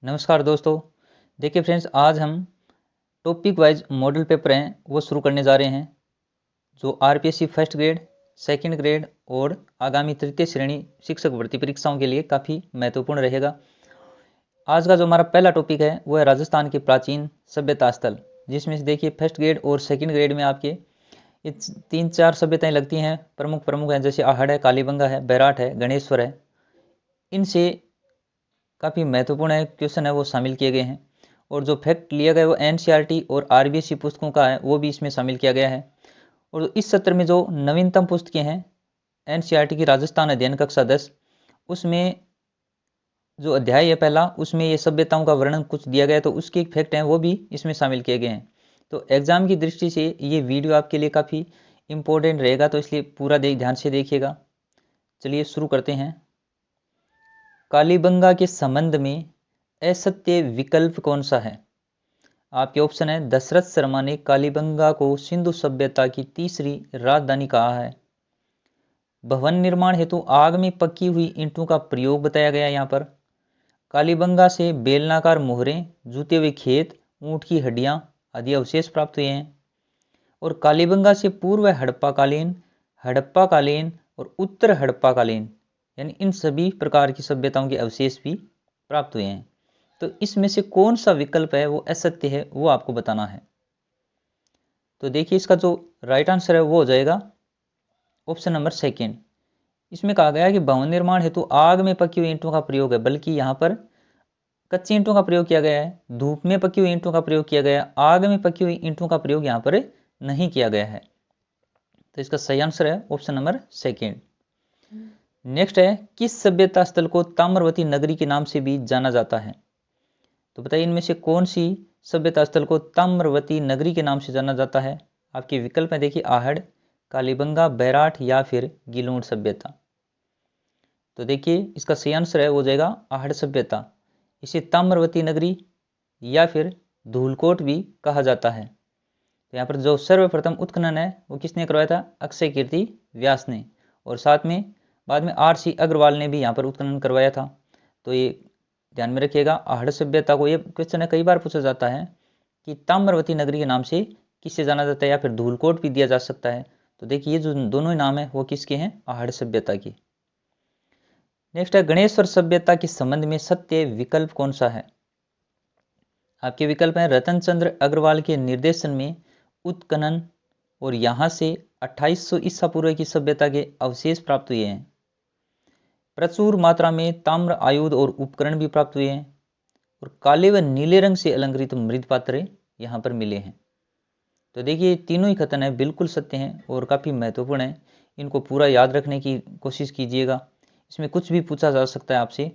नमस्कार दोस्तों। देखिए फ्रेंड्स, आज हम टॉपिक वाइज मॉडल पेपर हैं वो शुरू करने जा रहे हैं जो RPSC first grade, second grade और आगामी तृतीय श्रेणी शिक्षक भर्ती परीक्षाओं के लिए काफ़ी महत्वपूर्ण रहेगा। आज का जो हमारा पहला टॉपिक है वो है राजस्थान के प्राचीन सभ्यता स्थल, जिसमें से देखिए फर्स्ट ग्रेड और सेकंड ग्रेड में आपके ये 3-4 सभ्यताएं लगती हैं। प्रमुख प्रमुख हैं, जैसे आहड़ है, कालीबंगा है, बैराट है, गणेश्वर है। इनसे काफ़ी महत्वपूर्ण है क्वेश्चन है वो शामिल किए गए हैं, और जो फैक्ट लिया गया है वो एनसीईआरटी और आरबीएससी पुस्तकों का है वो भी इसमें शामिल किया गया है। और इस सत्र में जो नवीनतम पुस्तकें हैं एनसीईआरटी की राजस्थान अध्ययन कक्षा 10, उसमें जो अध्याय है पहला, उसमें ये सभ्यताओं का वर्णन कुछ दिया गया है, तो उसके फैक्ट हैं वो भी इसमें शामिल किए गए हैं। तो एग्जाम की दृष्टि से ये वीडियो आपके लिए काफ़ी इंपॉर्टेंट रहेगा, तो इसलिए पूरा ध्यान से देखिएगा। चलिए शुरू करते हैं। कालीबंगा के संबंध में असत्य विकल्प कौन सा है? आपके ऑप्शन है, दशरथ शर्मा ने कालीबंगा को सिंधु सभ्यता की तीसरी राजधानी कहा है। भवन निर्माण हेतु आग में पकी हुई ईंटों का प्रयोग बताया गया यहाँ पर। कालीबंगा से बेलनाकार मोहरें, जूते हुए खेत, ऊंट की हड्डियां आदि अवशेष प्राप्त हुए हैं। और कालीबंगा से पूर्व हड़प्पाकालीन और उत्तर हड़प्पाकालीन यानी इन सभी प्रकार की सभ्यताओं के अवशेष भी प्राप्त हुए हैं। तो इसमें से कौन सा विकल्प है वो असत्य है वो आपको बताना है। तो देखिए इसका जो राइट आंसर है वो हो जाएगा ऑप्शन नंबर सेकेंड। इसमें कहा गया है कि भवन निर्माण हेतु आग में पकी हुई ईंटों का प्रयोग है, बल्कि यहाँ पर कच्ची ईंटों का प्रयोग किया गया है। धूप में पकी हुई ईंटों का प्रयोग किया गया है, आग में पकी हुई ईंटों का प्रयोग यहाँ पर नहीं किया गया है। तो इसका सही आंसर है ऑप्शन नंबर सेकेंड। नेक्स्ट है, किस सभ्यता स्थल को ताम्रवती नगरी के नाम से भी जाना जाता है? तो बताइए इनमें से कौन सी सभ्यता स्थल को ताम्रवती नगरी के नाम से जाना जाता है? आपके विकल्प में देखिए आहड़, कालीबंगा, बैराठ या फिर गिलूण सभ्यता। तो देखिए इसका सही आंसर है हो जाएगा आहड़ सभ्यता। इसे ताम्रवती नगरी या फिर धूलकोट भी कहा जाता है। तो यहाँ पर जो सर्वप्रथम उत्खनन है वो किसने करवाया था? अक्षय कीर्ति व्यास ने, और साथ में बाद में आर सी अग्रवाल ने भी यहाँ पर उत्खनन करवाया था। तो ये ध्यान में रखिएगा। आहड़ सभ्यता को, ये क्वेश्चन है कई बार पूछा जाता है कि ताम्रवती नगरी के नाम से किससे जाना जाता है, या फिर धूलकोट भी दिया जा सकता है। तो देखिए ये जो दोनों ही नाम है वो किसके हैं? आहड़ सभ्यता की। नेक्स्ट है, गणेश्वर सभ्यता के संबंध में सत्य विकल्प कौन सा है? आपके विकल्प हैं, रतन चंद्र अग्रवाल के निर्देशन में उत्खनन और यहाँ से 2800 ईसा पूर्व की सभ्यता के अवशेष प्राप्त हुए हैं। प्रचुर मात्रा में ताम्र आयुध और उपकरण भी प्राप्त हुए हैं, और काले व नीले रंग से अलंकृत मृत पात्र यहाँ पर मिले हैं। तो देखिए तीनों ही कथन है बिल्कुल सत्य हैं और काफ़ी महत्वपूर्ण है। इनको पूरा याद रखने की कोशिश कीजिएगा, इसमें कुछ भी पूछा जा सकता है आपसे।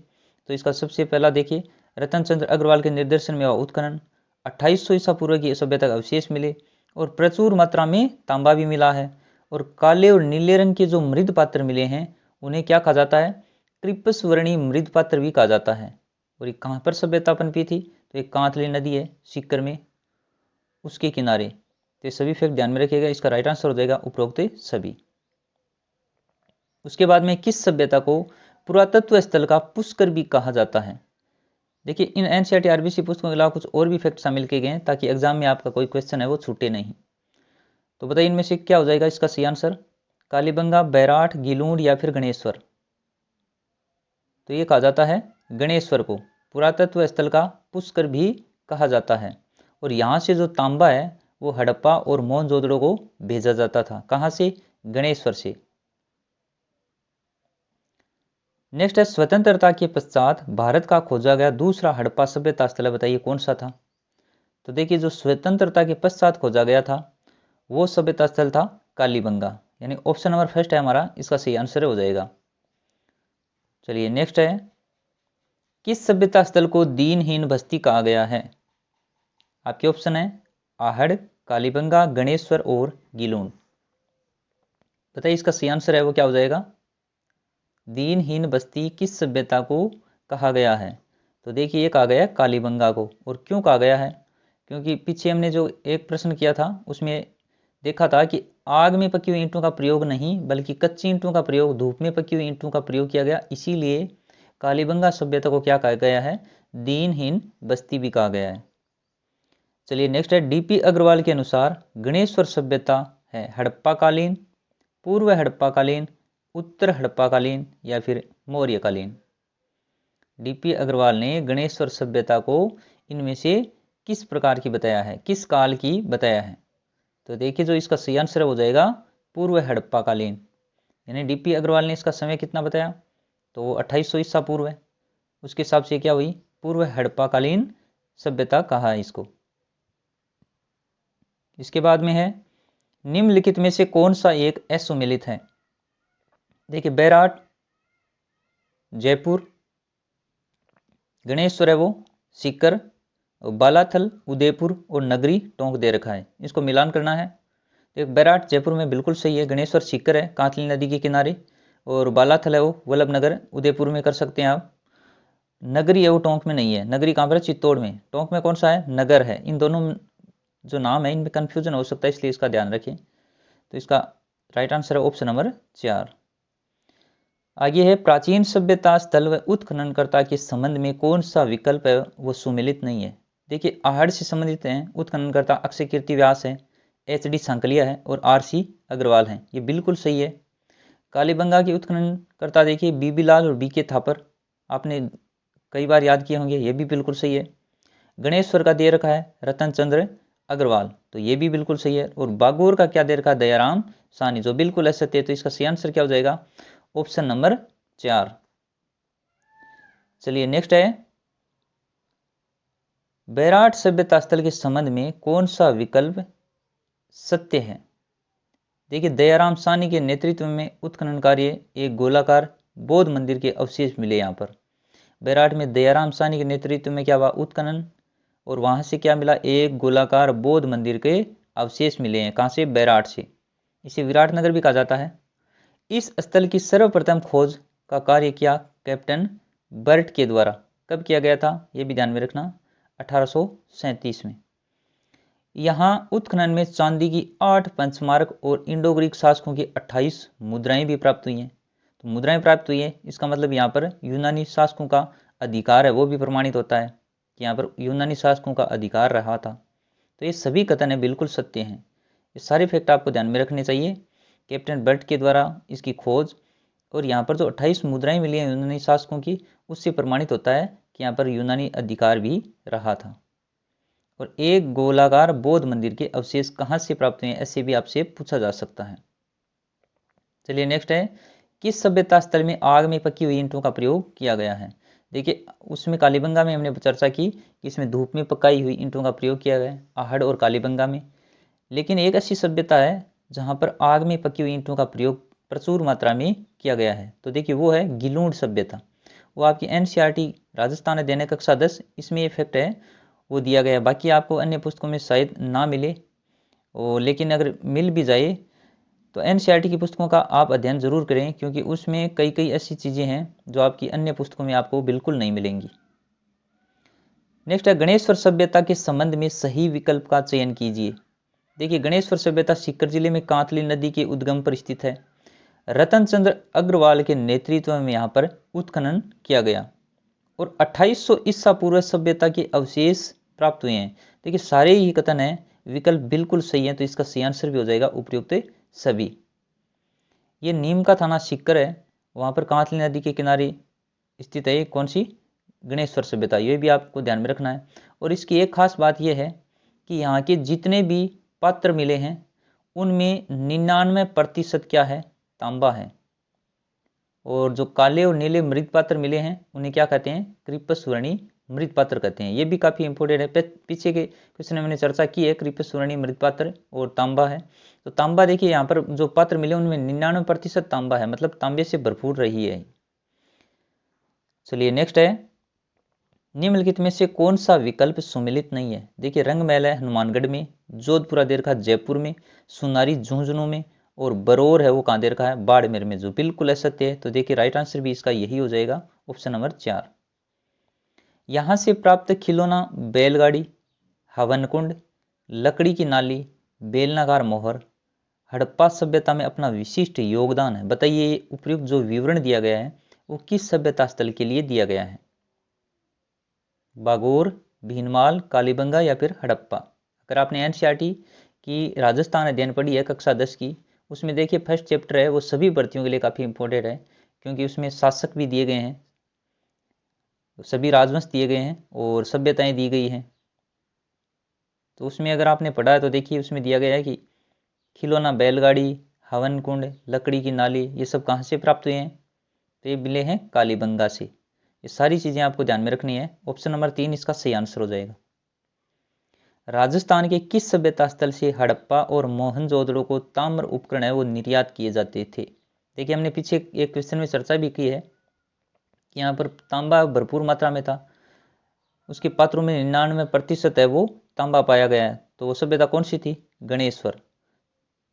तो इसका सबसे पहला देखिए, रतन चंद्र अग्रवाल के निर्देशन में हुआ उत्खनन, 2800 ईसा पूर्व की सभ्यता के अवशेष मिले, और प्रचुर मात्रा में तांबा भी मिला है। और काले और नीले रंग के जो मृद पात्र मिले हैं उन्हें क्या कहा जाता है? क्रिपस वर्णीय मृद पात्र भी कहा जाता है। और ये कहाँ पर सभ्यता पनपी थी? तो एक कांतली नदी है सीकर में, उसके किनारे। तो ये सभी फैक्ट ध्यान में रखिएगा। इसका राइट आंसर हो जाएगा उपरोक्त सभी। उसके बाद में किस सभ्यता को पुरातत्व स्थल का पुष्कर भी कहा जाता है? देखिए इन एनसीईआरटी आरबीएससी पुस्तकों के अलावा कुछ और भी फैक्ट शामिल किए गए हैं ताकि एग्जाम में आपका कोई क्वेश्चन है वो छूटे नहीं। तो बताइए इनमें से क्या हो जाएगा इसका सही आंसर? कालीबंगा, बैराठ, गिलूण या फिर गणेश्वर? तो ये कहा जाता है गणेश्वर को पुरातत्व स्थल का पुष्कर भी कहा जाता है। और यहाँ से जो तांबा है वो हड़प्पा और मोहनजोदड़ो को भेजा जाता था। कहाँ से? गणेश्वर से। नेक्स्ट है, स्वतंत्रता के पश्चात भारत का खोजा गया दूसरा हड़प्पा सभ्यता स्थल बताइए कौन सा था? तो देखिए जो स्वतंत्रता के पश्चात खोजा गया था वो सभ्यता स्थल था कालीबंगा, यानी ऑप्शन नंबर फर्स्ट है हमारा, इसका सही आंसर हो जाएगा। चलिए नेक्स्ट है, किस सभ्यता स्थल को दीनहीन बस्ती कहा गया है? आपके ऑप्शन है आहड़, कालीबंगा, गणेश्वर और गिलूण। बताइए इसका सही आंसर है वो क्या हो जाएगा? दीनहीन बस्ती किस सभ्यता को कहा गया है? तो देखिए ये कहा गया है कालीबंगा को। और क्यों कहा गया है? क्योंकि पीछे हमने जो एक प्रश्न किया था उसमें देखा था कि आग में पकी हुई ईंटों का प्रयोग नहीं बल्कि कच्ची ईंटों का प्रयोग, धूप में पकी हुई ईंटों का प्रयोग किया गया, इसीलिए कालीबंगा सभ्यता को क्या कहा गया है? दीनहीन बस्ती भी कहा गया है। चलिए नेक्स्ट है, डीपी अग्रवाल के अनुसार गणेश्वर सभ्यता है हड़प्पा कालीन, पूर्व हड़प्पा कालीन, उत्तर हड़प्पा कालीन या फिर मौर्य कालीन। डीपी अग्रवाल ने गणेश्वर सभ्यता को इनमें से किस प्रकार की बताया है, किस काल की बताया है? तो देखिए जो इसका सही आंसर हो जाएगा पूर्व हड़प्पा कालीन। यानी डीपी अग्रवाल ने इसका समय कितना बताया? तो 2800 ईसा पूर्व है। उसके हिसाब से क्या हुई? पूर्व हड़प्पा कालीन सभ्यता कहा है इसको। इसके बाद में है, निम्नलिखित में से कौन सा एक असुमेलित है? देखिए बैराट, जयपुर, गणेश्वर है वो सीकर, बालाथल, उदयपुर और नगरी टोंक दे रखा है। इसको मिलान करना है। एक बैराट जयपुर में बिल्कुल सही है, गणेश्वर सीकर है कांतली नदी के किनारे, और बालाथल है वो वल्लभनगर उदयपुर में कर सकते हैं आप। नगरी है वो टोंक में नहीं है, नगरी कहाँ पर है? चित्तौड़ में। टोंक में कौन सा है? नगर है। इन दोनों जो नाम है इनमें कन्फ्यूजन हो सकता है, इसलिए इसका ध्यान रखें। तो इसका राइट आंसर है ऑप्शन नंबर 4। आगे है, प्राचीन सभ्यता स्थल व उत्खननकर्ता के संबंध में कौन सा विकल्प है वो सुमेलित नहीं है? देखिए आहड़ से संबंधित हैं उत्खननकर्ता अक्षय कीर्ति व्यास है, एच.डी. सांकलिया है और आर.सी. अग्रवाल हैं। ये बिल्कुल सही है। कालीबंगा के उत्खननकर्ता देखिए बीबी लाल और बी.के. थापर, आपने कई बार याद किए होंगे, ये भी बिल्कुल सही है। गणेश्वर का दे रखा है रतन चंद्र अग्रवाल, तो ये भी बिल्कुल सही है। और बागोर का क्या दे रखा है? दयाराम साहनी, जो बिल्कुल असत्य है। तो इसका सही आंसर क्या हो जाएगा? Option number 4। चलिए नेक्स्ट है, बैराट सभ्यता स्थल के संबंध में कौन सा विकल्प सत्य है? देखिए दयाराम साहनी के नेतृत्व में उत्खनन कार्य एक गोलाकार बौद्ध मंदिर के अवशेष मिले। यहाँ पर बैराट में दयाराम साहनी के नेतृत्व में क्या हुआ? उत्खनन, और वहां से क्या मिला? एक गोलाकार बौद्ध मंदिर के अवशेष मिले हैं। कहां से? बैराट से। इसे विराटनगर भी कहा जाता है। इस स्थल की सर्वप्रथम खोज का कार्य किया कैप्टन बर्ट के द्वारा। कब किया गया था? ये भी ध्यान में रखना, 1837 में। यहाँ उत्खनन में चांदी की 8 पंचमार्क और इंडो ग्रीक शासकों की 28 मुद्राएं भी प्राप्त हुई हैं। तो मुद्राएं प्राप्त हुई है, इसका मतलब यहाँ पर यूनानी शासकों का अधिकार है वो भी प्रमाणित होता है कि यहाँ पर यूनानी शासकों का अधिकार रहा था। तो ये सभी कथन है बिल्कुल सत्य हैं। ये सारे फैक्ट आपको ध्यान में रखने चाहिए। कैप्टन बर्ट के द्वारा इसकी खोज, और यहाँ पर जो 28 मुद्राएं मिली हैं यूनानी शासकों की, उससे प्रमाणित होता है कि यहाँ पर यूनानी अधिकार भी रहा था। और एक गोलाकार बौद्ध मंदिर के अवशेष कहाँ से प्राप्त हुए हैं, ऐसे भी आपसे पूछा जा सकता है। चलिए नेक्स्ट है, किस सभ्यता स्थल में आग में पकी हुई ईंटों का प्रयोग किया गया है? देखिए उसमें कालीबंगा में हमने चर्चा की कि इसमें धूप में पकाई हुई ईंटों का प्रयोग किया गया है, आहड़ और कालीबंगा में। लेकिन एक ऐसी सभ्यता है जहाँ पर आग में पकी हुई ईंटों का प्रयोग प्रचुर मात्रा में किया गया है। तो देखिए वो है गिलूण सभ्यता। वो आपकी एनसीईआरटी राजस्थान अध्ययन कक्षा 10 इसमें ये फैक्ट है वो दिया गया है। बाकी आपको अन्य पुस्तकों में शायद ना मिले, और लेकिन अगर मिल भी जाए तो एनसीईआरटी की पुस्तकों का आप अध्ययन जरूर करें, क्योंकि उसमें कई कई ऐसी चीज़ें हैं जो आपकी अन्य पुस्तकों में आपको बिल्कुल नहीं मिलेंगी। नेक्स्ट है, गणेश्वर सभ्यता के संबंध में सही विकल्प का चयन कीजिए। देखिए गणेश्वर सभ्यता सीकर जिले में कांतली नदी के उद्गम पर स्थित है। रतन चंद्र अग्रवाल के नेतृत्व में यहाँ पर उत्खनन किया गया और 2800 ईसा पूर्व सभ्यता के अवशेष प्राप्त हुए हैं। देखिए सारे ही कथन है विकल्प बिल्कुल सही है, तो इसका सही आंसर भी हो जाएगा उपयुक्त सभी। ये नीम का थाना सीकर है, वहां पर कांतली नदी के किनारे स्थित है। कौन सी? गणेश्वर सभ्यता। ये भी आपको ध्यान में रखना है। और इसकी एक खास बात यह है कि यहाँ के जितने भी पात्र मिले हैं उनमें 99% क्या है? तांबा है। और जो काले और नीले मृत पात्र मिले हैं उन्हें क्या कहते हैं? क्रिपस सुवर्णी मृत पात्र कहते हैं। ये भी काफी इंपॉर्टेंट है, पीछे के क्वेश्चन में मैंने चर्चा की है क्रिपस सुवर्णी मृत पात्र और तांबा है। तो तांबा देखिए यहाँ पर जो पात्र मिले उनमें 99% तांबा है, मतलब तांबे से भरपूर रही है। चलिए नेक्स्ट है, निम्नलिखित में से कौन सा विकल्प सुमेलित नहीं है? देखिए रंगमहल है हनुमानगढ़ में, जोधपुरा दे रखा है जयपुर में, सुनारी झुंझुनू में, और बरौर है वो कहाँ दे रखा है? बाड़मेर में, जो बिल्कुल असत्य है। तो देखिए राइट आंसर भी इसका यही हो जाएगा, ऑप्शन नंबर 4। यहाँ से प्राप्त खिलौना बैलगाड़ी, हवन कुंड, लकड़ी की नाली, बेलनाकार मोहर हड़प्पा सभ्यता में अपना विशिष्ट योगदान है। बताइए उपयुक्त जो विवरण दिया गया है वो किस सभ्यता स्थल के लिए दिया गया है? बागोर, भीनमाल, कालीबंगा या फिर हड़प्पा। अगर आपने एनसीईआरटी की राजस्थान अध्ययन पढ़ी है कक्षा 10 की, उसमें देखिए फर्स्ट चैप्टर है वो सभी भर्तियों के लिए काफ़ी इंपॉर्टेंट है, क्योंकि उसमें शासक भी दिए गए हैं, सभी राजवंश दिए गए हैं और सभ्यताएं दी गई हैं। तो उसमें अगर आपने पढ़ा है तो देखिए उसमें दिया गया है कि खिलौना बैलगाड़ी, हवन कुंड, लकड़ी की नाली, ये सब कहाँ से प्राप्त हुए हैं? तो ये मिले हैं कालीबंगा से। ये सारी चीज़ें आपको ध्यान में रखनी है। ऑप्शन नंबर 3 इसका सही आंसर हो जाएगा। राजस्थान के किस सभ्यता स्थल से हड़प्पा और मोहनजोदड़ो को ताम्र उपकरण है वो निर्यात किए जाते थे? देखिए हमने पीछे एक क्वेश्चन में चर्चा भी की है कि यहाँ पर तांबा भरपूर मात्रा में था, उसके पात्रों में 99% है वो तांबा पाया गया है। तो वो सभ्यता कौन सी थी? गणेश्वर।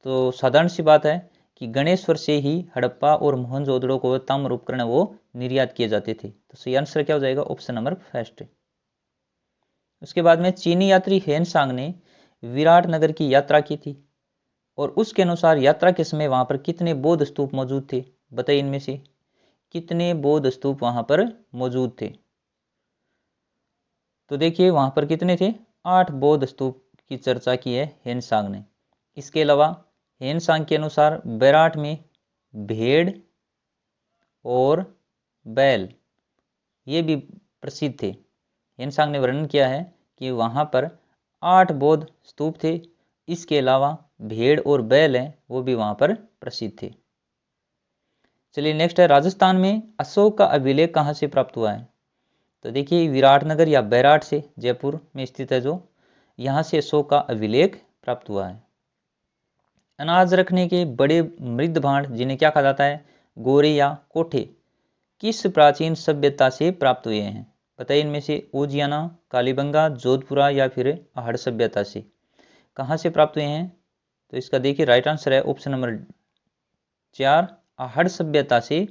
तो साधारण सी बात है कि गणेश्वर से ही हड़प्पा और मोहनजोदड़ो को ताम्र उपकरण वो निर्यात किए जाते थे। तो सही आंसर क्या हो जाएगा? Option number first. उसके बाद में चीनी यात्री हेनसांग ने विराट नगर की यात्रा की थी और उसके अनुसार यात्रा के समय वहां पर कितने बौद्ध स्तूप मौजूद थे? बताइए इनमें से कितने बौद्ध स्तूप वहां पर मौजूद थे? तो देखिए वहां पर कितने थे? 8 बौद्ध स्तूप की चर्चा की है हेनसांग ने। इसके अलावा हेनसांग के अनुसार बैराट में भेड़ और बैल ये भी प्रसिद्ध थे। हेनसांग ने वर्णन किया है कि वहां पर 8 बौद्ध स्तूप थे, इसके अलावा भेड़ और बैल हैं वो भी वहां पर प्रसिद्ध थे। चलिए नेक्स्ट है, राजस्थान में अशोक का अभिलेख कहाँ से प्राप्त हुआ है? तो देखिए विराटनगर या बैराट से, जयपुर में स्थित है जो, यहाँ से अशोक का अभिलेख प्राप्त हुआ है। अनाज रखने के बड़े मृद भांड जिन्हें क्या कहा जाता है? गोरे या कोठे, किस प्राचीन सभ्यता से प्राप्त हुए हैं? बताइए इनमें से उजियाना, कालीबंगा, जोधपुरा या फिर आहड़ सभ्यता से कहाँ से प्राप्त हुए हैं? तो इसका देखिए राइट आंसर है ऑप्शन नंबर 4, आहड़ सभ्यता से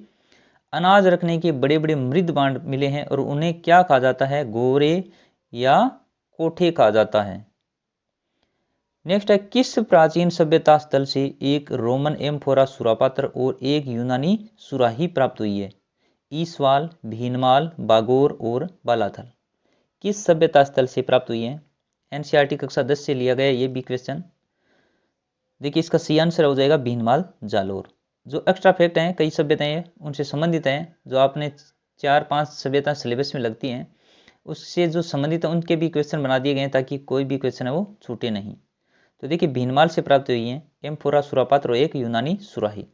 अनाज रखने के बड़े बड़े मृद भांड मिले हैं और उन्हें क्या कहा जाता है? गोरे या कोठे कहा जाता है। नेक्स्ट है, किस प्राचीन सभ्यता स्थल से एक रोमन एम्फोरा सुरापात्र और एक यूनानी सुराही प्राप्त हुई है? ईसवाल, भीनमाल, बागोर और बालाथल किस सभ्यता स्थल से प्राप्त हुई है? एनसीईआरटी कक्षा 10 से लिया गया ये भी क्वेश्चन। देखिए इसका सही आंसर हो जाएगा भीनमाल, जालोर। जो एक्स्ट्रा फैक्ट हैं, कई सभ्यताएं उनसे संबंधित हैं, जो आपने 4-5 सभ्यता सिलेबस में लगती हैं, उससे जो संबंधित है उनके भी क्वेश्चन बना दिए गए हैं ताकि कोई भी क्वेश्चन है वो छूटे नहीं। तो देखिए भीनमाल से प्राप्त हुई है एम्फोरा सुरापात्र और एक यूनानी सुराही।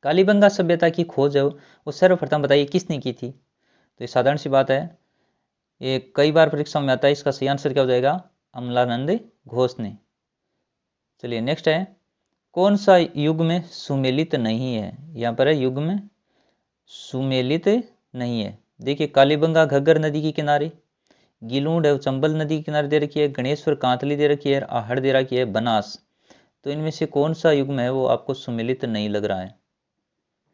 कालीबंगा सभ्यता की खोज है वो सर्वप्रथम बताइए किसने की थी? तो ये साधारण सी बात है, ये कई बार परीक्षा में आता है। इसका सही आंसर क्या हो जाएगा? अमलानंद घोष ने। चलिए नेक्स्ट है, कौन सा युग में सुमेलित नहीं है? यहाँ पर है युग में सुमेलित नहीं है। देखिए कालीबंगा घग्गर नदी के किनारे, गिलूंड है चंबल नदी के किनारे दे रखी है, गणेश्वर कांतली दे रखी है, आहड़ दे रखी है, बनास। तो इनमें से कौन सा युग में है वो आपको सुमेलित नहीं लग रहा है?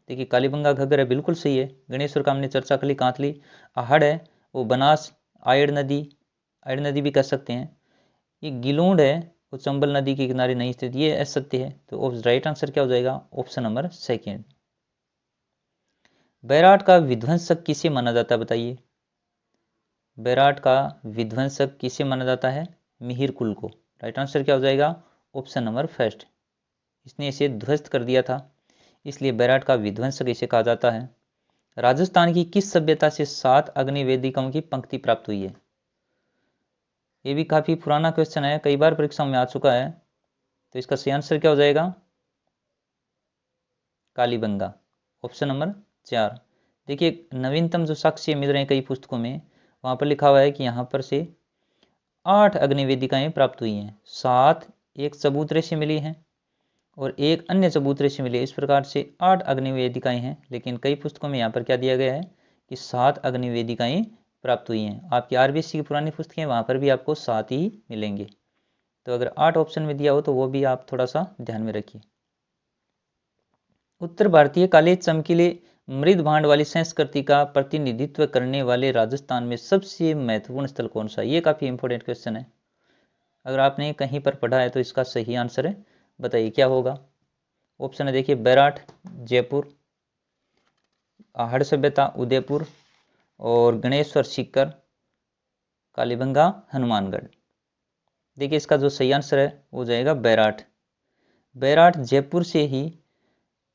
देखिए कालीबंगा घग्गर है बिल्कुल सही है, गणेश्वर का हमने चर्चा कर ली कांतली, आहड़ है वो बनास, आयड़ नदी भी कह सकते हैं, ये गिलूंड है वो चंबल नदी के किनारे नहीं स्थित, ये असत्य है। तो राइट आंसर क्या हो जाएगा? Option number 2। बैराट का विध्वंसक किसे माना जाता है? बताइए बैराट का विध्वंसक किसे माना जाता है? मिहिर कुल को। राइट आंसर क्या हो जाएगा? Option number 1। इसने इसे ध्वस्त कर दिया था, इसलिए बैराट का विध्वंसक इसे कहा जाता है। राजस्थान की किस सभ्यता से 7 अग्निवेदिकाओं की पंक्ति प्राप्त हुई है? ये भी काफी पुराना क्वेश्चन है, कई बार परीक्षाओं में आ चुका है। तो इसका सही आंसर क्या हो जाएगा? Kalibanga, option number 4। देखिए नवीनतम जो साक्ष्य मिल रहे हैं कई पुस्तकों में, वहां पर लिखा हुआ है कि यहाँ पर से 8 अग्निवेदिकाएं प्राप्त हुई हैं, 7 एक चबूतरे से मिली हैं और एक अन्य चबूतरे से मिली। इस प्रकार से 8 अग्निवेदिकाएं हैं, लेकिन कई पुस्तकों में यहाँ पर क्या दिया गया है कि 7 अग्निवेदिकाएं प्राप्त हुई हैं। आपकी आरबीएससी की पुरानी पुस्तकें वहाँ पर भी आपको 7 ही मिलेंगे। तो अगर 8 ऑप्शन में दिया हो तो वो भी आप थोड़ा सा ध्यान में रखिए। उत्तर भारतीय काले चमकीले मृद भांड वाली संस्कृति का प्रतिनिधित्व करने वाले राजस्थान में सबसे महत्वपूर्ण स्थल कौन सा? ये काफी इंपॉर्टेंट क्वेश्चन है, अगर आपने कहीं पर पढ़ा है तो इसका सही आंसर है, बताइए क्या होगा? ऑप्शन है देखिए बैराट, जयपुर, आहड़ सभ्यता उदयपुर, और गणेश्वर सीकर कालीबंगा हनुमानगढ़। देखिए इसका जो सही आंसर है वो जाएगा बैराठ। बैराठ जयपुर से ही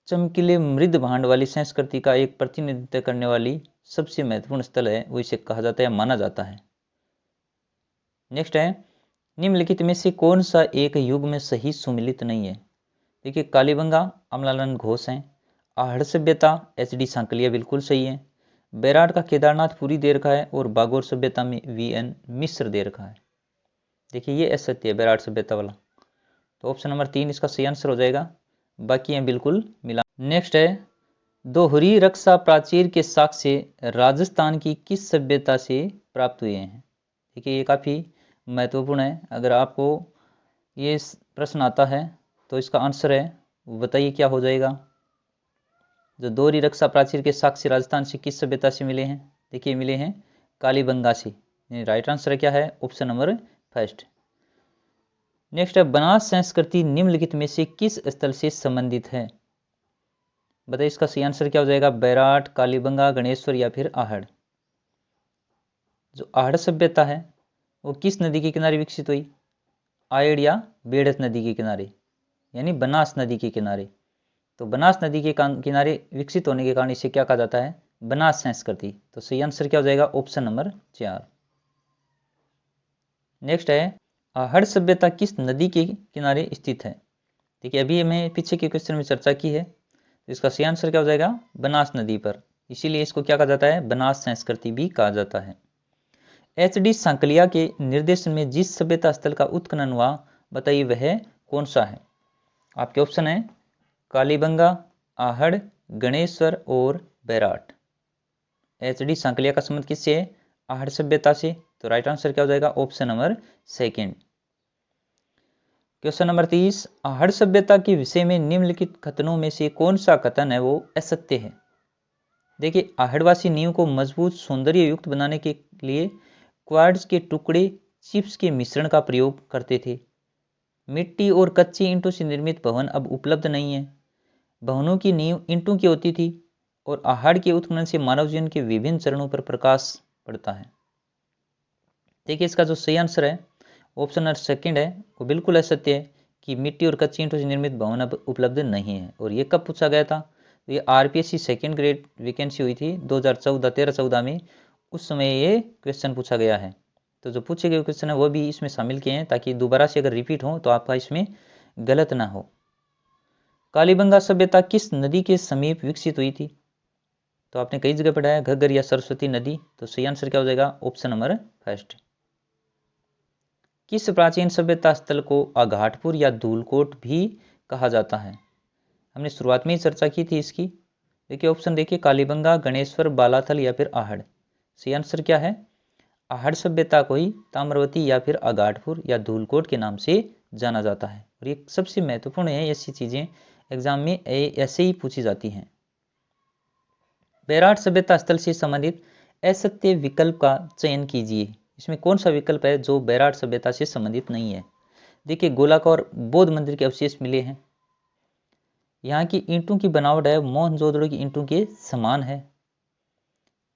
चमकीले मृद भांड वाली संस्कृति का एक प्रतिनिधित्व करने वाली सबसे महत्वपूर्ण स्थल है, वो इसे कहा जाता है, माना जाता है। नेक्स्ट है, निम्नलिखित में से कौन सा एक युग में सही सुमिलित नहीं है। देखिए कालीबंगा अमलानंद घोष हैं, आहड़ सभ्यता एच.डी. सांकलिया बिल्कुल सही है, बैराठ का केदारनाथ पूरी दे रखा है, और बागोर सभ्यता में वी.एन. मिश्र दे रखा है। देखिए ये असत्य है बैराठ सभ्यता वाला, तो ऑप्शन नंबर 3 इसका सही आंसर हो जाएगा, बाकी हैं बिल्कुल मिला। नेक्स्ट है, दोहरी रक्षा प्राचीर के साक्ष्य राजस्थान की किस सभ्यता से प्राप्त हुए हैं। देखिए ये काफ़ी महत्वपूर्ण है, अगर आपको ये प्रश्न आता है तो इसका आंसर है, बताइए क्या हो जाएगा। जो दोहरी रक्षा प्राचीर के साक्ष्य राजस्थान से किस सभ्यता से मिले हैं। देखिए मिले हैं कालीबंगा से। राइट आंसर क्या है, ऑप्शन नंबर फर्स्ट। नेक्स्ट है, बनास संस्कृति निम्नलिखित में से किस स्थल से संबंधित है। बताइए इसका सही आंसर क्या हो जाएगा, बैराठ, कालीबंगा, गणेश्वर या फिर आहड़। जो आहड़ सभ्यता है वो किस नदी के किनारे विकसित हुई, आयड़ या बेड़त नदी के किनारे, यानी बनास नदी के किनारे। तो बनास नदी के किनारे विकसित होने के कारण इसे क्या कहा जाता है, बनास संस्कृति। तो सही आंसर क्या हो जाएगा, ऑप्शन नंबर 4। नेक्स्ट है, आहड़ सभ्यता किस नदी के किनारे स्थित है। देखिए अभी मैं पीछे के क्वेश्चन में चर्चा की है, तो इसका सही आंसर क्या हो जाएगा, बनास नदी पर, इसीलिए इसको क्या कहा जाता है, बनास संस्कृति भी कहा जाता है। एच.डी. सांकलिया के निर्देशन में जिस सभ्यता स्थल का उत्खनन हुआ, बताइए वह कौन सा है। आपके ऑप्शन है कालीबंगा, आहड़, गणेश्वर और बैराठ। एच.डी. सांकलिया का संबंध किससे है, आहड़ सभ्यता से। तो राइट आंसर क्या हो जाएगा, option number 2। Question number 30, Ahar सभ्यता के विषय में निम्नलिखित कथनों में से कौन सा कथन है वो असत्य है। देखिए आहड़वासी नींव को मजबूत सौंदर्य युक्त बनाने के लिए क्वार्ट्ज के टुकड़े चिप्स के मिश्रण का प्रयोग करते थे। मिट्टी और कच्ची ईंटों से निर्मित भवन अब उपलब्ध नहीं है। भवनों की नींव ईंटों की होती थी, और आहड़ के उत्खनन से मानव जीवन के विभिन्न चरणों पर प्रकाश पड़ता है। देखिए इसका जो सही आंसर है, ऑप्शन नंबर 2 है, वो बिल्कुल असत्य है कि मिट्टी और कच्ची ईंटों से निर्मित भवन अब उपलब्ध नहीं है। और ये कब पूछा गया था, तो ये आरपीएससी सेकेंड ग्रेड वैकेंसी हुई थी 2013-14 में, उस समय ये क्वेश्चन पूछा गया है। तो जो पूछे गए क्वेश्चन है वो भी इसमें शामिल किए हैं, ताकि दोबारा से अगर रिपीट हो तो आपका इसमें गलत ना हो। कालीबंगा सभ्यता किस नदी के समीप विकसित हुई थी। तो आपने कई जगह पढ़ा है, घग्गर या सरस्वती नदी। तो सही आंसर क्या हो जाएगा, ऑप्शन नंबर 1। किस प्राचीन सभ्यता स्थल को आघाटपुर या धूलकोट भी कहा जाता है। हमने शुरुआत में ही चर्चा की थी इसकी। देखिए ऑप्शन देखिए, कालीबंगा, गणेश्वर, बालाथल या फिर आहड़। सही आंसर क्या है, आहड़ सभ्यता को ही ताम्रवती या फिर आघाटपुर या धूलकोट के नाम से जाना जाता है। और ये सबसे महत्वपूर्ण है, ऐसी चीजें एग्जाम में ऐसे ही पूछी जाती हैं। बैराठ सभ्यता स्थल से संबंधित असत्य विकल्प का चयन कीजिए। इसमें कौन सा विकल्प है जो बैराठ सभ्यता से संबंधित नहीं है। देखिए गोलाकार बौद्ध मंदिर के अवशेष मिले हैं। यहाँ की ईंटों की बनावट है मोहनजोदड़ो की ईंटों के समान है।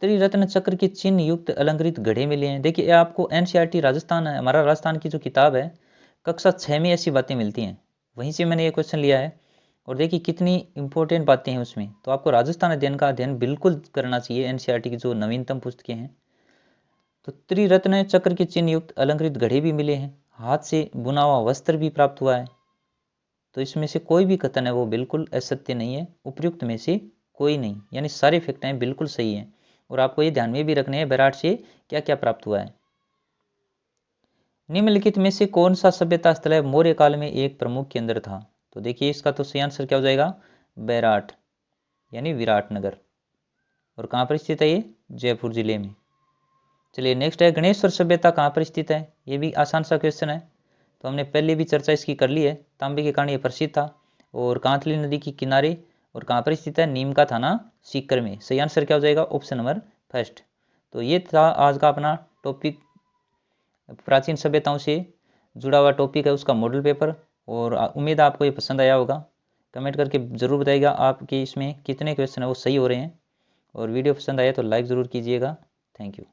त्रिरत्न चक्र के चिन्ह युक्त अलंकृत घड़े मिले हैं। देखिए आपको एनसीईआरटी राजस्थान है, हमारा राजस्थान की जो किताब है, कक्षा 6 में ऐसी बातें मिलती हैं, वहीं से मैंने ये क्वेश्चन लिया है। और देखिए कितनी इंपॉर्टेंट बातें हैं उसमें, तो आपको राजस्थान अध्ययन का अध्ययन बिल्कुल करना चाहिए, एनसीईआरटी की जो नवीनतम पुस्तकें हैं। तो त्रिरत्न चक्र के चिन्ह युक्त अलंकृत घड़े भी मिले हैं, हाथ से बुना हुआ वस्त्र भी प्राप्त हुआ है। तो इसमें से कोई भी कथन है वो बिल्कुल असत्य नहीं है, उपयुक्त में से कोई नहीं, यानी सारे फैक्ट बिल्कुल सही हैं। और आपको ये ध्यान में भी रखने हैं बैराठ से क्या क्या प्राप्त हुआ है। निम्नलिखित में से कौन सा सभ्यता स्थल है मौर्य काल में एक प्रमुख केंद्र था। तो देखिए इसका तो सही आंसर क्या हो जाएगा, बैराठ यानी विराटनगर। और कहाँ पर स्थित है ये, जयपुर जिले में। चलिए नेक्स्ट है, गणेश्वर सभ्यता कहाँ पर स्थित है। ये भी आसान सा क्वेश्चन है, तो हमने पहले भी चर्चा इसकी कर ली है। तांबे के कारण ये प्रसिद्ध था, और कांतली नदी के किनारे, और कहाँ पर स्थित है, नीम का थाना सीकर में। सही आंसर क्या हो जाएगा, ऑप्शन नंबर 1। तो ये था आज का अपना टॉपिक, प्राचीन सभ्यताओं से जुड़ा हुआ टॉपिक है, उसका मॉडल पेपर। और उम्मीद है आपको ये पसंद आया होगा। कमेंट करके जरूर बताइएगा आपके इसमें कितने क्वेश्चन है वो सही हो रहे हैं। और वीडियो पसंद आया तो लाइक ज़रूर कीजिएगा। Thank you.